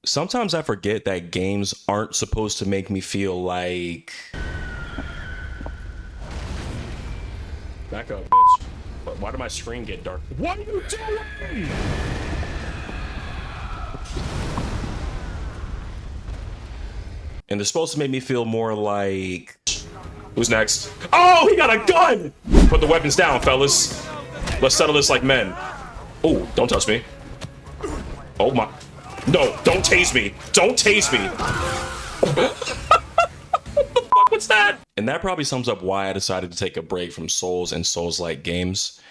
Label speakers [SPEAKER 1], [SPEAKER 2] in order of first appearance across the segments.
[SPEAKER 1] Sometimes I forget that games aren't supposed to make me feel like... Back up, bitch. But why did my screen get dark? What are you doing? And they're supposed to make me feel more like... Who's next? Oh, he got a gun! Put the weapons down, fellas. Let's settle this like men. Oh, don't touch me. Oh my... No, don't tase me. Don't tase me. What the fuck was that? And that probably sums up why I decided to take a break from Souls and Souls-like games.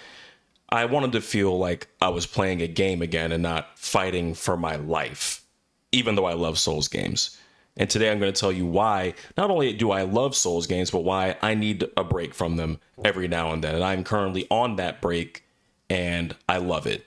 [SPEAKER 1] I wanted to feel like I was playing a game again and not fighting for my life, even though I love Souls games. And today I'm going to tell you why not only do I love Souls games, but why I need a break from them every now and then. And I'm currently on that break and I love it.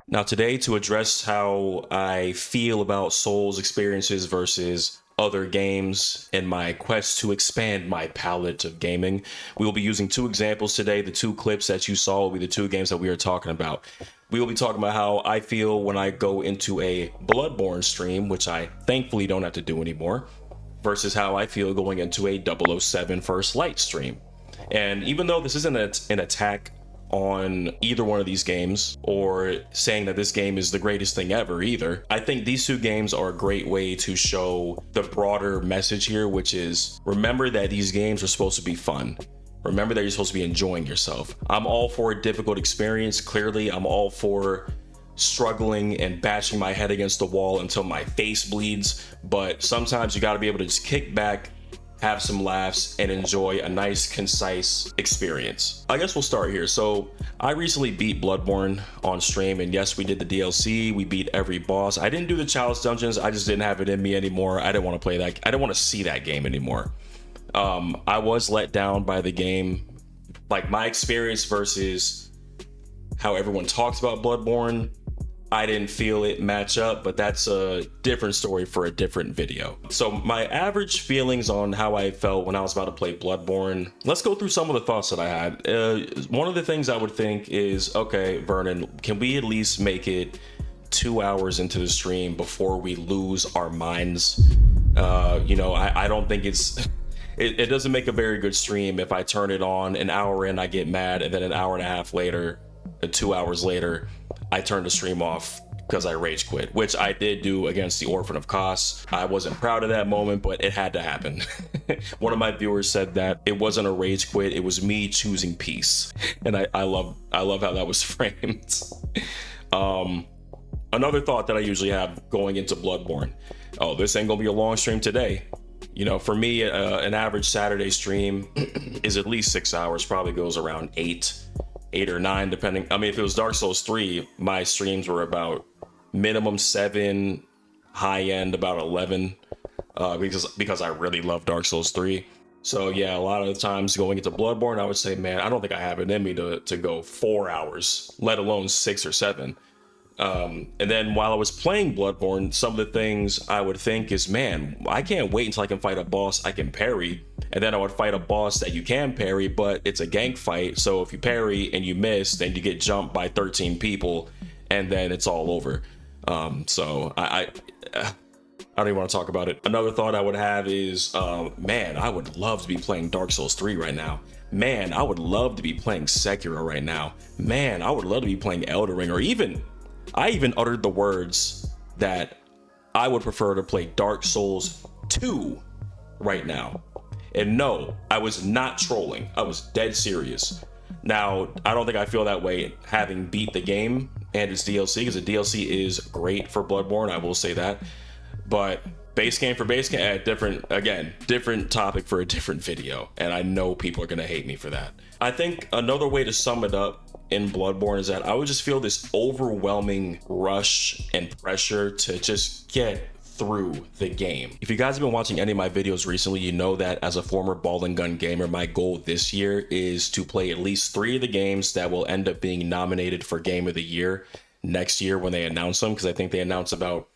[SPEAKER 1] Now today, to address how I feel about Souls experiences versus other games in my quest to expand my palette of gaming, we will be using two examples today. The two clips that you saw will be the two games that we are talking about. We will be talking about how I feel when I go into a Bloodborne stream, which I thankfully don't have to do anymore, versus how I feel going into a 007 First Light stream. And even though this isn't an attack on either one of these games or saying that this game is the greatest thing ever either, I think these two games are a great way to show the broader message here, which is remember that these games are supposed to be fun. Remember that you're supposed to be enjoying yourself. I'm all for a difficult experience. Clearly, I'm all for struggling and bashing my head against the wall until my face bleeds. But sometimes you got to be able to just kick back, have some laughs, and enjoy a nice, concise experience. I guess we'll start here. So I recently beat Bloodborne on stream, and yes, we did the DLC. We beat every boss. I didn't do the challenge dungeons. I just didn't have it in me anymore. I didn't want to play that. I didn't want to see that game anymore. I was let down by the game. Like, my experience versus how everyone talks about Bloodborne, I didn't feel it match up, but that's a different story for a different video. So my average feelings on how I felt when I was about to play Bloodborne, let's go through some of the thoughts that I had. One of the things I would think is, okay, Vernon, can we at least make it 2 hours into the stream before we lose our minds? I don't think it doesn't make a very good stream if I turn it on an hour in, I get mad, and then an hour and a half later, 2 hours later, I turned the stream off because I rage quit, which I did do against the Orphan of Kos. I wasn't proud of that moment, but it had to happen. One of my viewers said that it wasn't a rage quit, it was me choosing peace. And I love how that was framed. Another thought that I usually have going into Bloodborne, oh, this ain't gonna be a long stream today. You know, for me, an average Saturday stream is at least 6 hours, probably goes around eight or nine, depending. I mean, if it was Dark Souls 3, my streams were about minimum 7, high end about 11, because I really love Dark Souls 3. So yeah, a lot of the times going into Bloodborne, I would say, man, I don't think I have it in me to go 4 hours, let alone 6 or 7. And then while I was playing Bloodborne, some of the things I would think is, man, I can't wait until I can fight a boss I can parry. And then I would fight a boss that you can parry, but it's a gank fight. So if you parry and you miss, then you get jumped by 13 people and then it's all over. So I don't even want to talk about it. Another thought I would have is, man, I would love to be playing Dark Souls 3 right now. Man, I would love to be playing Sekiro right now. Man, I would love to be playing Elden Ring, or I even uttered the words that I would prefer to play Dark Souls 2 right now. And no, I was not trolling. I was dead serious. Now, I don't think I feel that way having beat the game and its DLC, because the DLC is great for Bloodborne, I will say that. But base game for base game, different topic for a different video. And I know people are going to hate me for that. I think another way to sum it up in Bloodborne is that I would just feel this overwhelming rush and pressure to just get through the game. If you guys have been watching any of my videos recently, you know that as a former ball and gun gamer, my goal this year is to play at least 3 of the games that will end up being nominated for Game of the Year next year when they announce them, because I think they announce about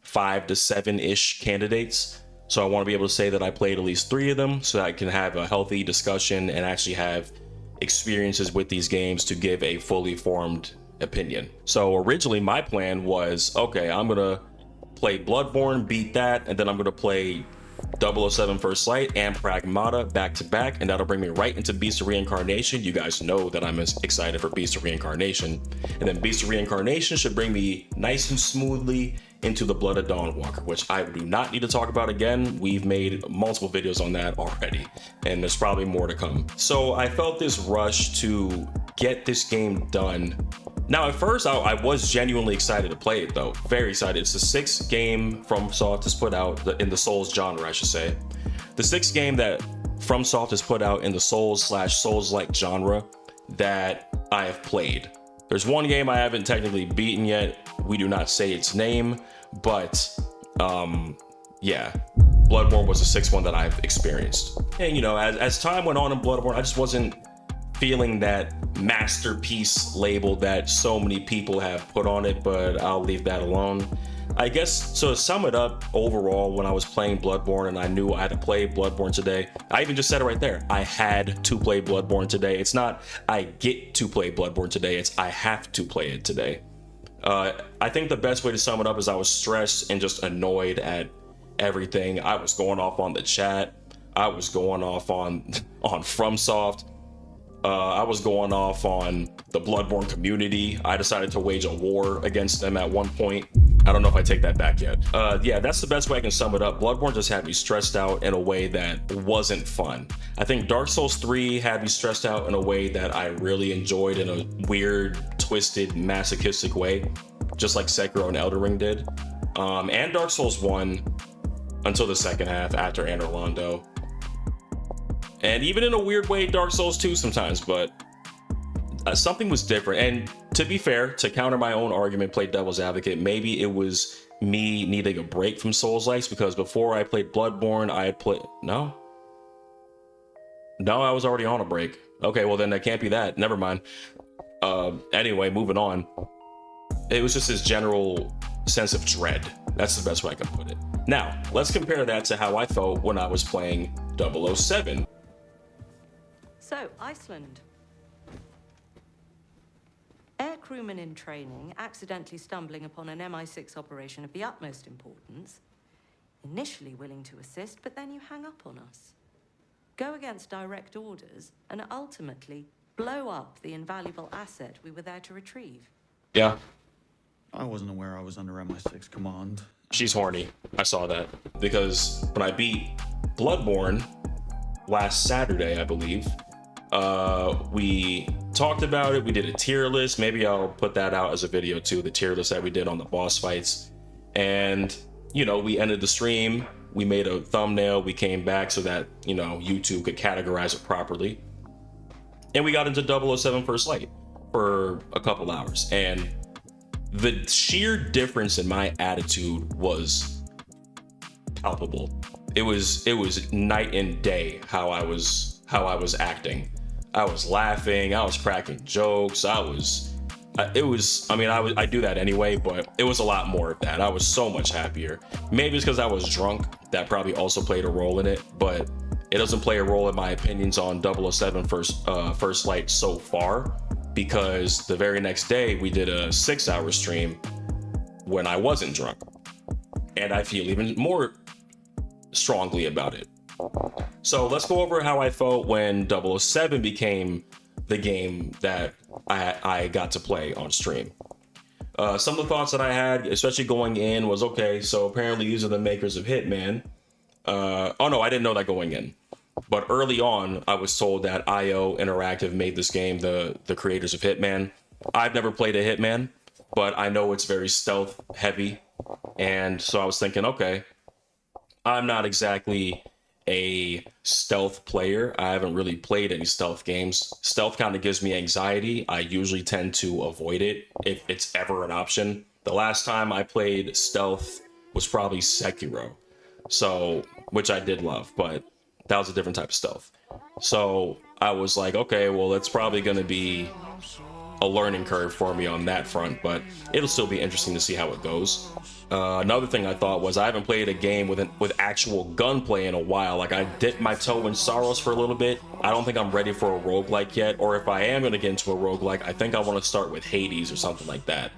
[SPEAKER 1] 5 to 7-ish candidates. So I want to be able to say that I played at least 3 of them so that I can have a healthy discussion and actually have experiences with these games to give a fully formed opinion. So originally my plan was, okay, I'm gonna play Bloodborne, beat that, and then I'm gonna play 007 First Light and Pragmata back to back, and that'll bring me right into Beast of Reincarnation. You guys know that I'm excited for Beast of Reincarnation. And then Beast of Reincarnation should bring me nice and smoothly into the Blood of Dawnwalker, which I do not need to talk about again. We've made multiple videos on that already, and there's probably more to come. So I felt this rush to get this game done. Now, at first, I was genuinely excited to play it, though. Very excited. It's the sixth game FromSoft has put out in the Souls genre, I should say. The sixth game that FromSoft has put out in the Souls/Souls-like genre that I have played. There's one game I haven't technically beaten yet. We do not say its name, but yeah, Bloodborne was the sixth one that I've experienced. And you know, as time went on in Bloodborne, I just wasn't feeling that masterpiece label that so many people have put on it, but I'll leave that alone. I guess, so to sum it up, overall, when I was playing Bloodborne and I knew I had to play Bloodborne today, I even just said it right there. I had to play Bloodborne today. It's not I get to play Bloodborne today, it's I have to play it today. I think the best way to sum it up is I was stressed and just annoyed at everything. I was going off on the chat. I was going off on FromSoft. I was going off on the Bloodborne community. I decided to wage a war against them at one point. I don't know if I take that back yet. Yeah, that's the best way I can sum it up. Bloodborne just had me stressed out in a way that wasn't fun. I think Dark Souls 3 had me stressed out in a way that I really enjoyed in a weird, twisted, masochistic way, just like Sekiro and Elden Ring did. And Dark Souls 1 until the second half after Anor Londo. And even in a weird way, Dark Souls 2 sometimes, but something was different. And to be fair, to counter my own argument, play devil's advocate, maybe it was me needing a break from Souls-likes, because before I played Bloodborne, I had played... No, I was already on a break. Okay, well then that can't be that. Never mind. Anyway, moving on. It was just this general sense of dread. That's the best way I can put it. Now, let's compare that to how I felt when I was playing 007.
[SPEAKER 2] So, Iceland. Air crewman in training, accidentally stumbling upon an MI6 operation of the utmost importance. Initially willing to assist, but then you hang up on us. Go against direct orders, and ultimately blow up the invaluable asset we were there to retrieve.
[SPEAKER 1] Yeah.
[SPEAKER 3] I wasn't aware I was under MI6 command.
[SPEAKER 1] She's horny. I saw that. Because when I beat Bloodborne last Saturday, I believe, we talked about it. We did a tier list. Maybe I'll put that out as a video too, the tier list that we did on the boss fights. And, you know, we ended the stream. We made a thumbnail. We came back so that, you know, YouTube could categorize it properly. And we got into 007 First Light for a couple hours. And the sheer difference in my attitude was palpable. It was night and day how I was acting. I was laughing, I was cracking jokes, I do that anyway, but it was a lot more of that. I was so much happier. Maybe it's because I was drunk. That probably also played a role in it, but it doesn't play a role in my opinions on 007 First Light so far, because the very next day we did a 6-hour stream when I wasn't drunk. And I feel even more strongly about it. So let's go over how I felt when 007 became the game that I got to play on stream. Some of the thoughts that I had, especially going in, was okay, so apparently these are the makers of Hitman. Oh no, I didn't know that going in. But early on, I was told that IO Interactive made this game, the creators of Hitman. I've never played a Hitman, but I know it's very stealth heavy. And so I was thinking, okay, I'm not exactly a stealth player. I haven't really played any stealth games. Stealth kind of gives me anxiety. I usually tend to avoid it if it's ever an option. The last time I played stealth was probably Sekiro, so, which I did love, but that was a different type of stealth. So I was like, okay, well, it's probably going to be a learning curve for me on that front, but it'll still be interesting to see how it goes. Another thing I thought was I haven't played a game with actual gunplay in a while. Like, I dipped my toe in Sorrows for a little bit. I don't think I'm ready for a roguelike yet, or if I am going to get into a roguelike, I think I want to start with Hades or something like that.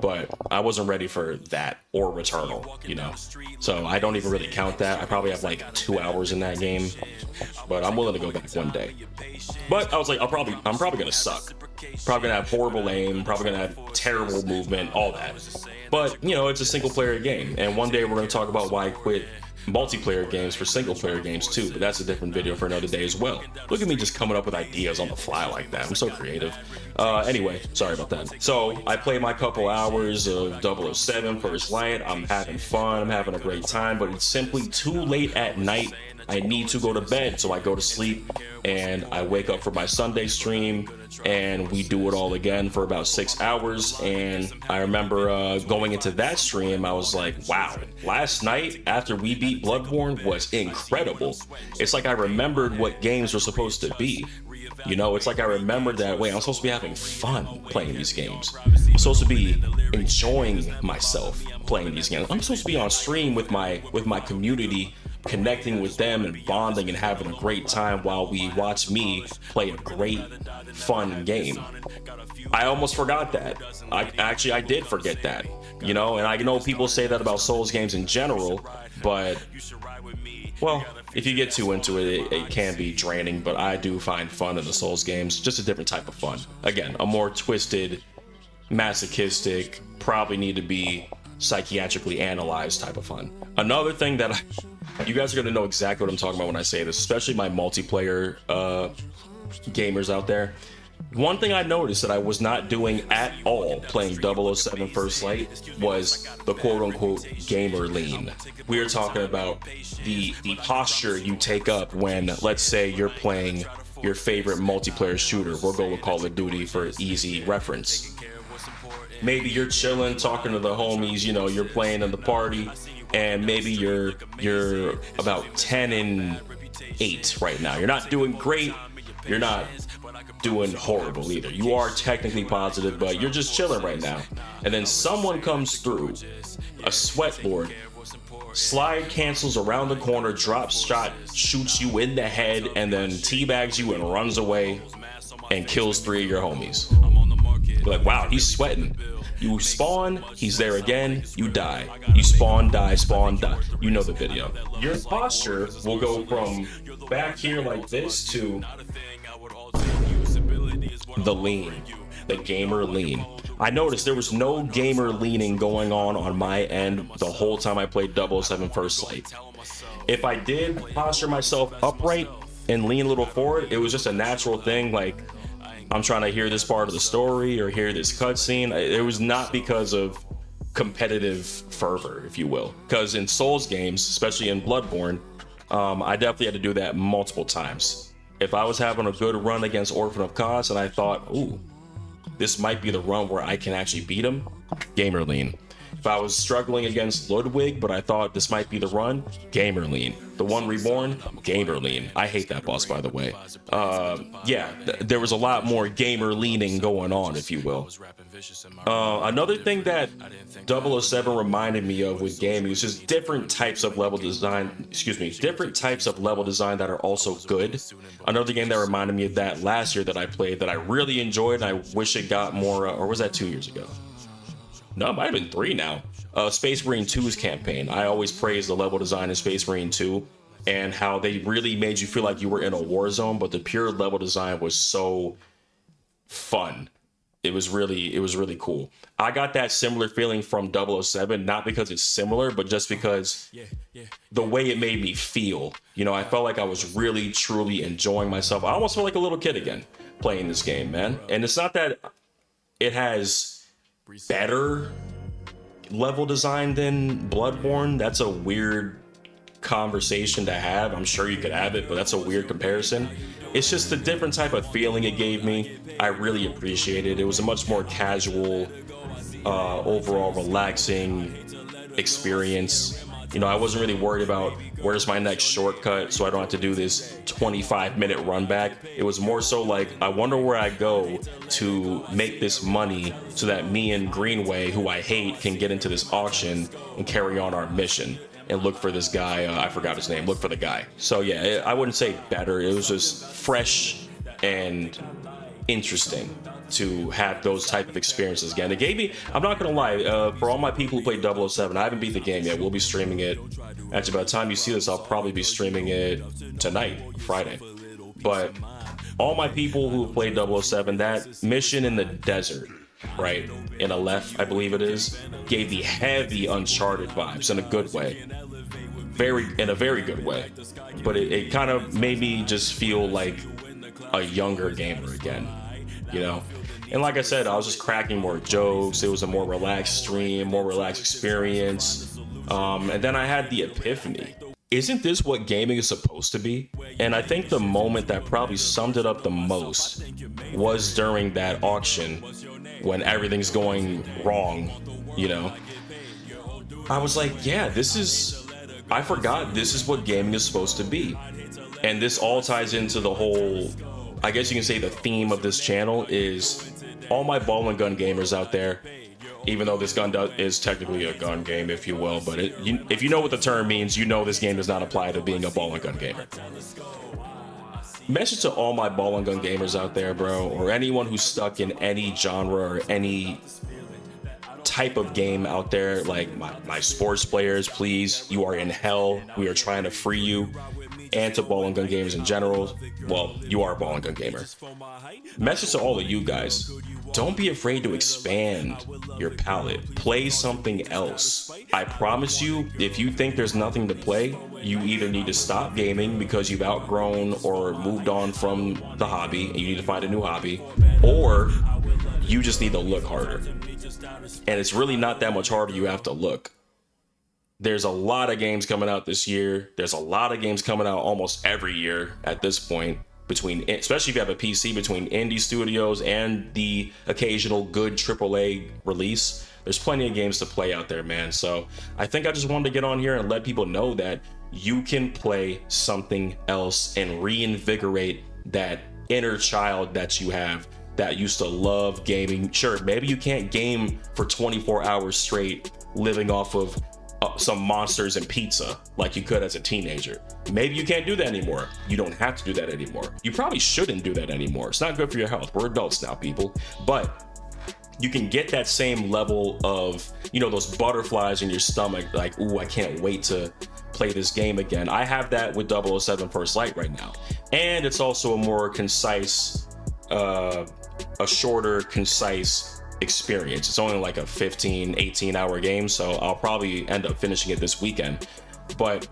[SPEAKER 1] But I wasn't ready for that or Returnal, you know? So I don't even really count that. I probably have like 2 hours in that game, but I'm willing to go back one day. But I was like, I'm probably gonna suck. Probably gonna have horrible aim, probably gonna have terrible movement, all that. But, you know, it's a single player game. And one day we're gonna talk about why I quit multiplayer games for single player games too, but that's a different video for another day as well. Look at me just coming up with ideas on the fly like that. I'm so creative. Anyway, sorry about that. So I played my couple hours of 007 First Light. I'm having fun, I'm having a great time, but it's simply too late at night. I need to go to bed, so I go to sleep and I wake up for my Sunday stream and we do it all again for about 6 hours. And I remember going into that stream, I was like, wow, last night after we beat Bloodborne was incredible. It's like I remembered what games were supposed to be. You know, it's like I remembered that, wait, I'm supposed to be having fun playing these games. I'm supposed to be enjoying myself playing these games. I'm supposed to be on stream with my community, connecting with them and bonding and having a great time while we watch me play a great, fun game. I almost forgot that. I did forget that, you know, and I know people say that about Souls games in general, but, well, if you get too into it, it can be draining, but I do find fun in the Souls games, just a different type of fun. Again, a more twisted, masochistic, probably need to be psychiatrically analyzed type of fun. Another thing that you guys are going to know exactly what I'm talking about when I say this, especially my multiplayer gamers out there. One thing I noticed that I was not doing at all playing 007 First Light was the quote-unquote gamer lean. We are talking about the posture you take up when, let's say, you're playing your favorite multiplayer shooter. We'll go with Call of Duty for easy reference. Maybe you're chilling, talking to the homies, you know, you're playing in the party, and maybe you're about 10-8 right now. You're not doing great, you're not doing horrible either. You are technically positive, but you're just chilling right now. And then someone comes through, a sweatboard, slide cancels around the corner, drops shot, shoots you in the head, and then teabags you and runs away and kills 3 of your homies. You're like, wow, he's sweating. You spawn, he's there again, you die. You spawn, die, you know the video. Your posture will go from back here like this to the lean, the gamer lean. I noticed there was no gamer leaning going on my end the whole time I played 007 First Light. If I did posture myself upright and lean a little forward, it was just a natural thing, like I'm trying to hear this part of the story or hear this cutscene. It was not because of competitive fervor, if you will. Because in Souls games, especially in Bloodborne, I definitely had to do that multiple times. If I was having a good run against Orphan of Kos and I thought, ooh, this might be the run where I can actually beat him, gamer lean. If I was struggling against Ludwig, but I thought this might be the run, gamer lean. The One Reborn, gamer lean. I hate that boss, by the way. Yeah, there was a lot more gamer leaning going on, if you will. Another thing that 007 reminded me of with gaming was just different types of level design, different types of level design that are also good. Another game that reminded me of that last year that I played that I really enjoyed, and I wish it got more, or was that 2 years ago? No, it might have been 3 now. Space Marine 2's campaign. I always praise the level design in Space Marine 2 and how they really made you feel like you were in a war zone, but the pure level design was so fun. It was really cool. I got that similar feeling from 007, not because it's similar, but just because the way it made me feel. You know, I felt like I was really, truly enjoying myself. I almost felt like a little kid again playing this game, man. And it's not that it has better level design than Bloodborne. That's a weird conversation to have. I'm sure you could have it, but that's a weird comparison. It's just a different type of feeling it gave me. I really appreciate it. It was a much more casual, overall relaxing experience. You know, I wasn't really worried about where's my next shortcut so I don't have to do this 25-minute run back. It was more so like, I wonder where I go to make this money so that me and Greenway, who I hate, can get into this auction and carry on our mission and look for this guy. I forgot his name. Look for the guy. So yeah, I wouldn't say better. It was just fresh and interesting to have those type of experiences again. It gave me, I'm not gonna lie, for all my people who played 007, I haven't beat the game yet. We'll be streaming it. Actually, by the time you see this, I'll probably be streaming it tonight, Friday. But all my people who played 007, that mission in the desert, right, in Aleph, I believe it is, gave the heavy Uncharted vibes in a good way. In a very good way. But it kind of made me just feel like a younger gamer again, you know? And like I said, I was just cracking more jokes. It was a more relaxed stream, more relaxed experience. And then I had the epiphany. Isn't this what gaming is supposed to be? And I think the moment that probably summed it up the most was during that auction when everything's going wrong, you know? I was like, yeah, I forgot this is what gaming is supposed to be. And this all ties into the whole, I guess you can say the theme of this channel is all my ball and gun gamers out there, even though this gun is technically a gun game, if you will, but if you know what the term means, you know this game does not apply to being a ball and gun gamer. Message to all my ball and gun gamers out there, bro, or anyone who's stuck in any genre or any type of game out there, like my sports players, please, you are in hell. We are trying to free you. And to ball and gun gamers in general, well, you are a ball and gun gamer. Message to all of you guys, don't be afraid to expand your palette. Play something else. I promise you, if you think there's nothing to play, you either need to stop gaming because you've outgrown or moved on from the hobby and you need to find a new hobby, or you just need to look harder. And it's really not that much harder you have to look. There's a lot of games coming out this year. There's a lot of games coming out almost every year at this point, especially if you have a PC, between indie studios and the occasional good AAA release. There's plenty of games to play out there, man. So I think I just wanted to get on here and let people know that you can play something else and reinvigorate that inner child that you have that used to love gaming. Sure, maybe you can't game for 24 hours straight living off of some monsters and pizza like you could as a teenager. Maybe you can't do that anymore. You don't have to do that anymore. You probably shouldn't do that anymore. It's not good for your health. We're adults now, people. But you can get that same level of, you know, those butterflies in your stomach, like, ooh, I can't wait to play this game again. I have that with 007 First Light right now. And it's also a more concise, a shorter, concise experience. It's only like a 15-18 hour game, so I'll probably end up finishing it this weekend. But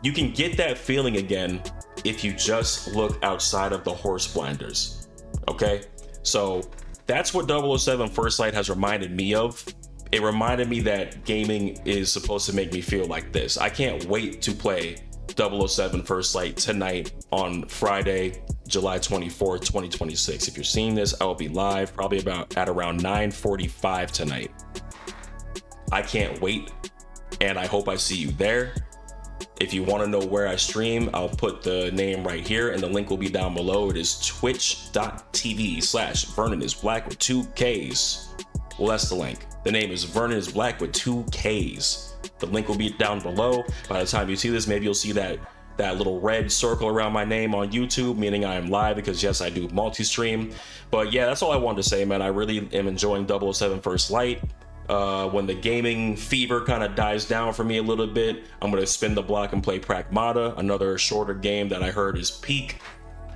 [SPEAKER 1] you can get that feeling again if you just look outside of the horse blinders. Okay, so that's what 007 First Light has reminded me of. It reminded me that gaming is supposed to make me feel like this. I can't wait to play 007 First Light tonight on Friday, July 24th, 2026. If you're seeing this, I will be live probably at around 9:45 tonight. I can't wait, and I hope I see you there. If you want to know where I stream, I'll put the name right here and the link will be down below. It is twitch.tv/VernonIsBlack with 2 Ks. Well, that's the link. The name is Vernon is Black with 2 Ks. The link will be down below. By the time you see this, maybe you'll see that little red circle around my name on YouTube, meaning I am live, because yes, I do multi-stream. But yeah, that's all I wanted to say, man. I really am enjoying 007 First Light. When the gaming fever kind of dies down for me a little bit, I'm going to spin the block and play Pragmata, another shorter game that I heard is peak.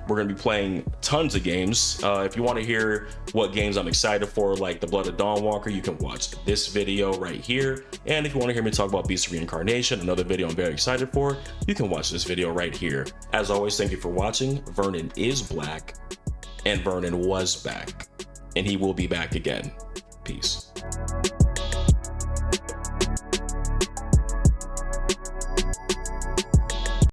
[SPEAKER 1] We're going to be playing tons of games. If you want to hear what games I'm excited for, like the Blood of Dawnwalker, you can watch this video right here. And if you want to hear me talk about Beast of Reincarnation, another video I'm very excited for, you can watch this video right here. As always, thank you for watching. Vernon is black, and Vernon was back, and he will be back again. Peace.